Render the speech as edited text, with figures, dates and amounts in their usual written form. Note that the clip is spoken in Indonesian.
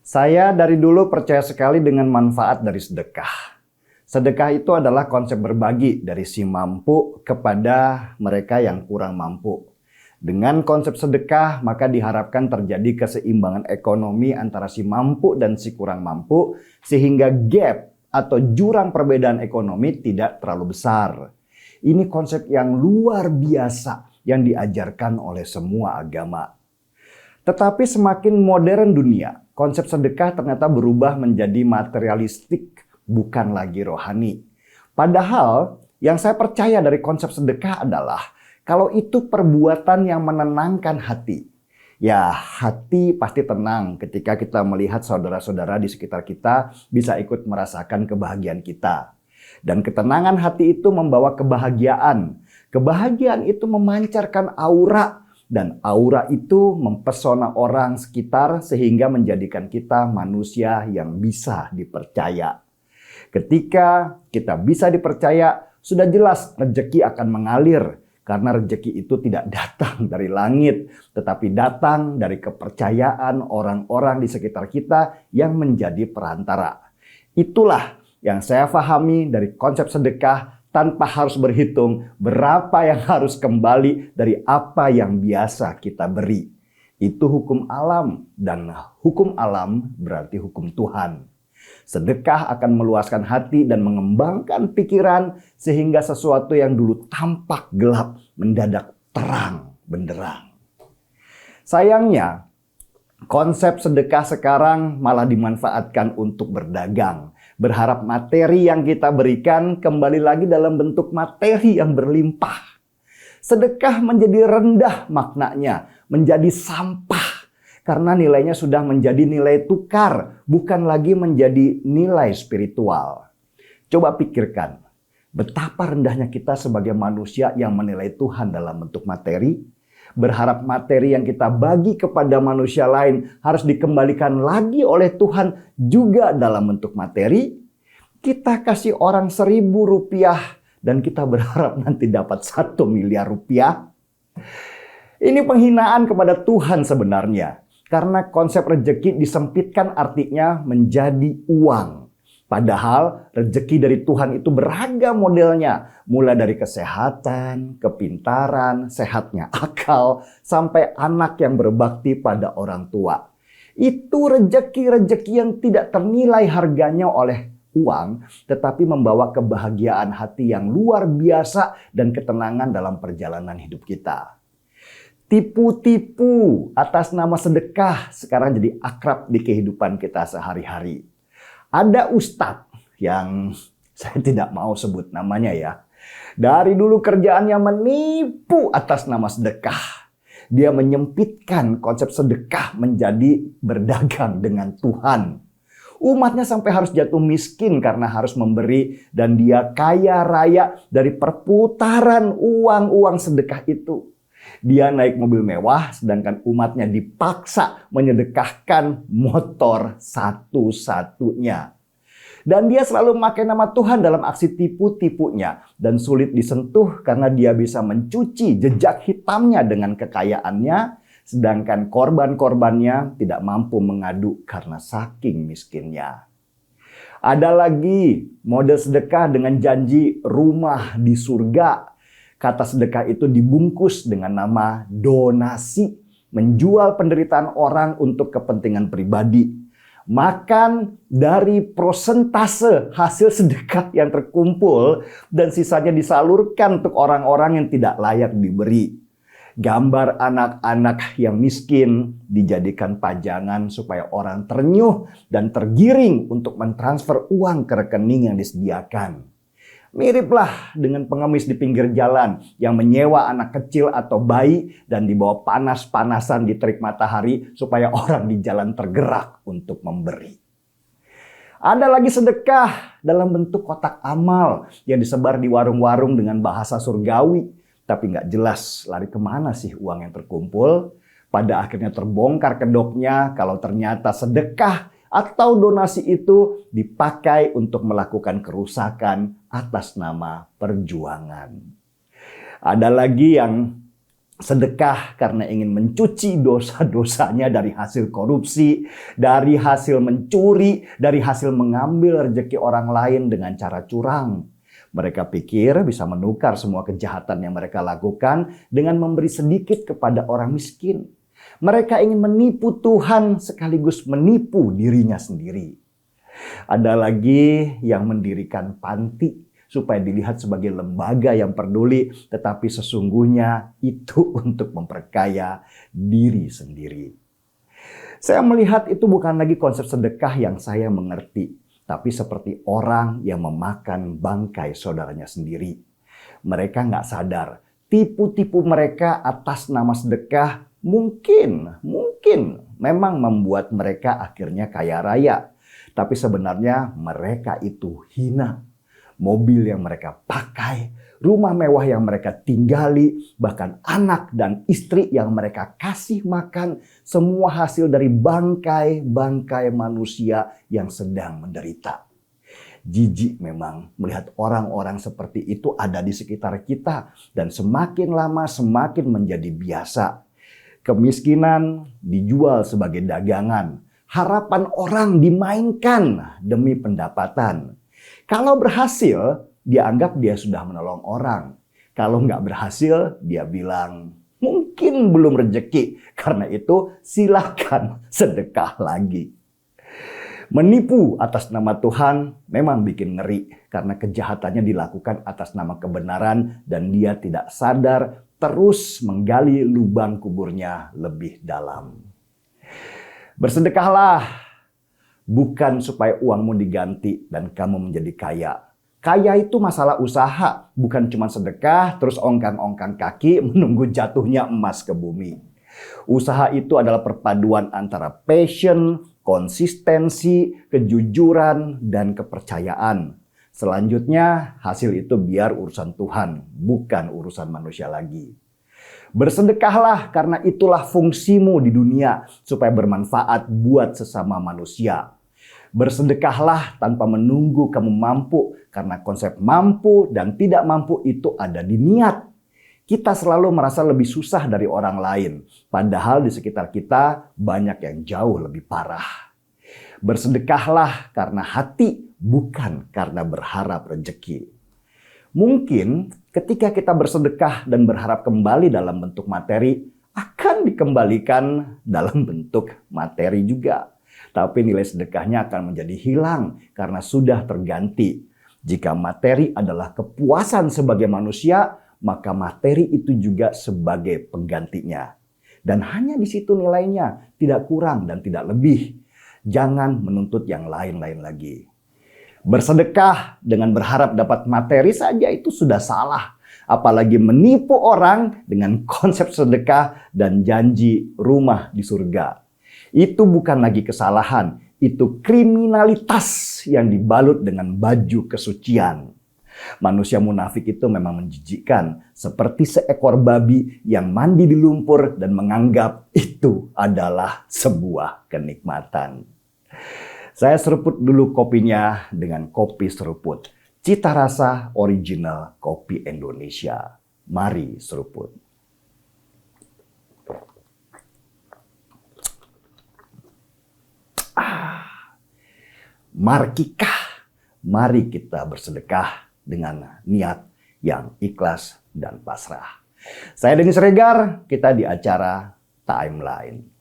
Saya dari dulu percaya sekali dengan manfaat dari sedekah. Sedekah itu adalah konsep berbagi dari si mampu kepada mereka yang kurang mampu. Dengan konsep sedekah, maka diharapkan terjadi keseimbangan ekonomi antara si mampu dan si kurang mampu, sehingga gap atau jurang perbedaan ekonomi tidak terlalu besar. Ini konsep yang luar biasa yang diajarkan oleh semua agama. Tetapi semakin modern dunia, konsep sedekah ternyata berubah menjadi materialistik, bukan lagi rohani. Padahal yang saya percaya dari konsep sedekah adalah kalau itu perbuatan yang menenangkan hati. Ya, hati pasti tenang ketika kita melihat saudara-saudara di sekitar kita bisa ikut merasakan kebahagiaan kita. Dan ketenangan hati itu membawa kebahagiaan. Kebahagiaan itu memancarkan aura. Dan aura itu mempesona orang sekitar sehingga menjadikan kita manusia yang bisa dipercaya. Ketika kita bisa dipercaya, sudah jelas rezeki akan mengalir. Karena rezeki itu tidak datang dari langit, tetapi datang dari kepercayaan orang-orang di sekitar kita yang menjadi perantara. Itulah yang saya pahami dari konsep sedekah tanpa harus berhitung berapa yang harus kembali dari apa yang biasa kita beri. Itu hukum alam, dan hukum alam berarti hukum Tuhan. Sedekah akan meluaskan hati dan mengembangkan pikiran sehingga sesuatu yang dulu tampak gelap mendadak terang benderang. Sayangnya, konsep sedekah sekarang malah dimanfaatkan untuk berdagang. Berharap materi yang kita berikan kembali lagi dalam bentuk materi yang berlimpah. Sedekah menjadi rendah maknanya, menjadi sampah. Karena nilainya sudah menjadi nilai tukar, bukan lagi menjadi nilai spiritual. Coba pikirkan, betapa rendahnya kita sebagai manusia yang menilai Tuhan dalam bentuk materi. Berharap materi yang kita bagi kepada manusia lain harus dikembalikan lagi oleh Tuhan juga dalam bentuk materi. Kita kasih orang 1.000 rupiah dan kita berharap nanti dapat 1 miliar rupiah. Ini penghinaan kepada Tuhan sebenarnya. Karena konsep rezeki disempitkan artinya menjadi uang. Padahal rezeki dari Tuhan itu beragam modelnya. Mulai dari kesehatan, kepintaran, sehatnya akal, sampai anak yang berbakti pada orang tua. Itu rezeki-rezeki yang tidak ternilai harganya oleh uang, tetapi membawa kebahagiaan hati yang luar biasa dan ketenangan dalam perjalanan hidup kita. Tipu-tipu atas nama sedekah sekarang jadi akrab di kehidupan kita sehari-hari. Ada ustadz yang saya tidak mau sebut namanya ya. Dari dulu kerjaannya menipu atas nama sedekah. Dia menyempitkan konsep sedekah menjadi berdagang dengan Tuhan. Umatnya sampai harus jatuh miskin karena harus memberi. Dan dia kaya raya dari perputaran uang-uang sedekah itu. Dia naik mobil mewah sedangkan umatnya dipaksa menyedekahkan motor satu-satunya. Dan dia selalu memakai nama Tuhan dalam aksi tipu-tipunya. Dan sulit disentuh karena dia bisa mencuci jejak hitamnya dengan kekayaannya. Sedangkan korban-korbannya tidak mampu mengadu karena saking miskinnya. Ada lagi model sedekah dengan janji rumah di surga. Kata sedekah itu dibungkus dengan nama donasi. Menjual penderitaan orang untuk kepentingan pribadi. Makan dari prosentase hasil sedekah yang terkumpul dan sisanya disalurkan untuk orang-orang yang tidak layak diberi. Gambar anak-anak yang miskin dijadikan pajangan supaya orang ternyuh dan tergiring untuk mentransfer uang ke rekening yang disediakan. Miriplah dengan pengemis di pinggir jalan yang menyewa anak kecil atau bayi dan dibawa panas-panasan di terik matahari supaya orang di jalan tergerak untuk memberi. Ada lagi sedekah dalam bentuk kotak amal yang disebar di warung-warung dengan bahasa surgawi. Tapi nggak jelas lari kemana sih uang yang terkumpul. Pada akhirnya terbongkar kedoknya kalau ternyata sedekah atau donasi itu dipakai untuk melakukan kerusakan atas nama perjuangan. Ada lagi yang Sedekah karena ingin mencuci dosa-dosanya dari hasil korupsi, dari hasil mencuri, dari hasil mengambil rezeki orang lain dengan cara curang. Mereka pikir bisa menukar semua kejahatan yang mereka lakukan dengan memberi sedikit kepada orang miskin. Mereka ingin menipu Tuhan sekaligus menipu dirinya sendiri. Ada lagi yang mendirikan panti supaya dilihat sebagai lembaga yang peduli, tetapi sesungguhnya itu untuk memperkaya diri sendiri. Saya melihat itu bukan lagi konsep sedekah yang saya mengerti, tapi seperti orang yang memakan bangkai saudaranya sendiri. Mereka nggak sadar, tipu-tipu mereka atas nama sedekah mungkin memang membuat mereka akhirnya kaya raya. Tapi sebenarnya mereka itu hina. Mobil yang mereka pakai, rumah mewah yang mereka tinggali, bahkan anak dan istri yang mereka kasih makan, semua hasil dari bangkai-bangkai manusia yang sedang menderita. Jijik memang melihat orang-orang seperti itu ada di sekitar kita dan semakin lama semakin menjadi biasa. Kemiskinan dijual sebagai dagangan, harapan orang dimainkan demi pendapatan. Kalau berhasil, dia anggap dia sudah menolong orang. Kalau nggak berhasil, dia bilang, mungkin belum rezeki. Karena itu, silakan sedekah lagi. Menipu atas nama Tuhan memang bikin ngeri. Karena kejahatannya dilakukan atas nama kebenaran dan dia tidak sadar terus menggali lubang kuburnya lebih dalam. Bersedekahlah. Bukan supaya uangmu diganti dan kamu menjadi kaya. Kaya itu masalah usaha, bukan cuma sedekah terus ongkang-ongkang kaki menunggu jatuhnya emas ke bumi. Usaha itu adalah perpaduan antara passion, konsistensi, kejujuran, dan kepercayaan. Selanjutnya hasil itu biar urusan Tuhan, bukan urusan manusia lagi. Bersedekahlah karena itulah fungsimu di dunia supaya bermanfaat buat sesama manusia. Bersedekahlah tanpa menunggu kamu mampu, karena konsep mampu dan tidak mampu itu ada di niat. Kita selalu merasa lebih susah dari orang lain, padahal di sekitar kita banyak yang jauh lebih parah. Bersedekahlah karena hati, bukan karena berharap rezeki. Mungkin ketika kita bersedekah dan berharap kembali dalam bentuk materi, akan dikembalikan dalam bentuk materi juga. Tapi nilai sedekahnya akan menjadi hilang karena sudah terganti. Jika materi adalah kepuasan sebagai manusia, maka materi itu juga sebagai penggantinya. Dan hanya di situ nilainya, tidak kurang dan tidak lebih. Jangan menuntut yang lain-lain lagi. Bersedekah dengan berharap dapat materi saja itu sudah salah. Apalagi menipu orang dengan konsep sedekah dan janji rumah di surga. Itu bukan lagi kesalahan, itu kriminalitas yang dibalut dengan baju kesucian. Manusia munafik itu memang menjijikkan, seperti seekor babi yang mandi di lumpur dan menganggap itu adalah sebuah kenikmatan. Saya seruput dulu kopinya dengan kopi seruput. Cita rasa original kopi Indonesia. Mari seruput. Mari kita bersedekah dengan niat yang ikhlas dan pasrah. Saya Denny Siregar, kita di acara Timeline.